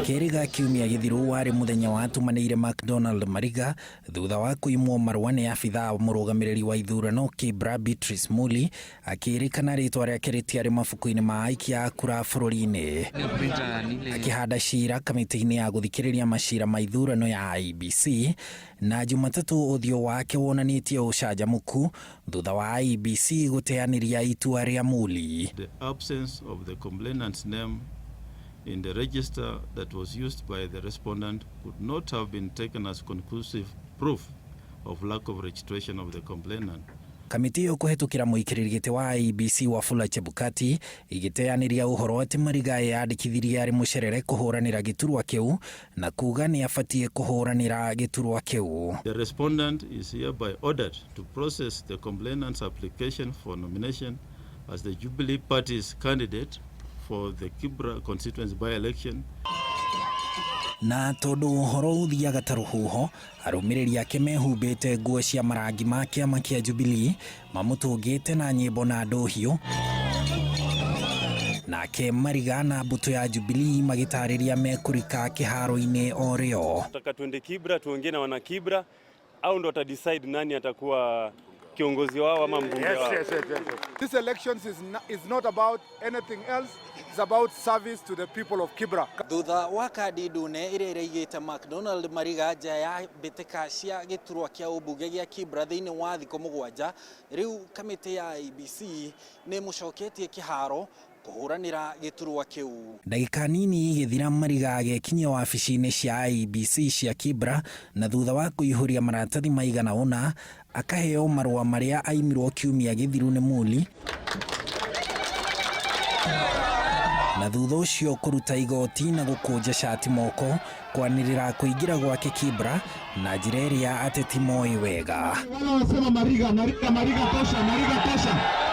Keriga kiumia githiru wari muthenya watumanire Macdonald Mariga thutha wa kuimwo marua ni afitha murugamiriri wa ithurano Kibra Muli akirikana ritwa riake ritiari mafuku-ini ma aikia kura bururi-ini akihanda cira kamiti-ini ya guthikiriria macira ma ithurano ya IEBC na Jumatatu uthio wake wonanitie ucanjamuku thutha wa IEBC guteaniria itua ria muli. The absence of the complainant's name in the register that was used by the respondent could not have been taken as conclusive proof of lack of registration of the complainant. Kamiti yo kuhetukira muikariri giti wa IEBC Wafula Chebukati igiteaniria uhoro ati Mariga ndeyandikithirie ari mucerere kuhuranira giturwa kiu na kuga ni afatie kuhuranira giturwa kiu. The respondent is hereby ordered to process the complainant's application for nomination as the Jubilee Party's candidate for the Kibra constituency by-election. Na tondu uhoro uthiaga ta ruhuho arumiriri ake mehumbite nguo cia marangi ma kiama kia Jubilee mamutungite na nyimbo na ndohiu nake Mariga na mbuto ya Jubilee magitariria mekurika kiharo-ini orio. Tutaka tuende Kibra tuongee na wana Kibra au ndo ata decide nani atakuwa kiongozi wao ama mbunge wao. Yes. This elections is not about anything else. It's about service to the people of Kibra. Thutha wa kandi ndune iria iraigite Macdonald Mariga nja ya mbĩtĩka cia giturwa kia umbunge gia Kibra thiini wa thikũ 7 riu kamiti ya IEBC ni mucoketie kiharo kuhuranira giturwa kiu. Ndagika nini igithira Mariga agekinyia wabici-ini cia IEBC cia Kibra na thutha wa kuihuria maratathi maigana una akaheo marua maria aimitwo kiumia githiru ni muli na thutha ucio kuruta igoti na gukunja shati moko kwanirira kuingira gwake Kibra na njira iria ateti moi wega. Wanasema Mariga tosha.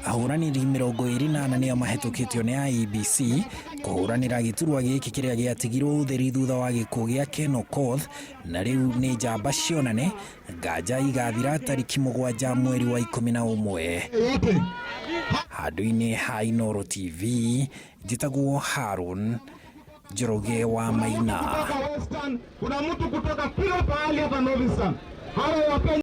Ahuraniri 28 nio mahetukitio ni IEBC kuhuranira giturwa giki kiria giatigirwo utheri thutha wa gikuo gia Keno Koth na riu ni njamba cionane nganja igathira tariki 7 mweri wa 11 handu-ini ha Inooro TV njitagwo Harun Njoroge wa Maina. Kuna mtu kutoka kila pahali hapa Northern.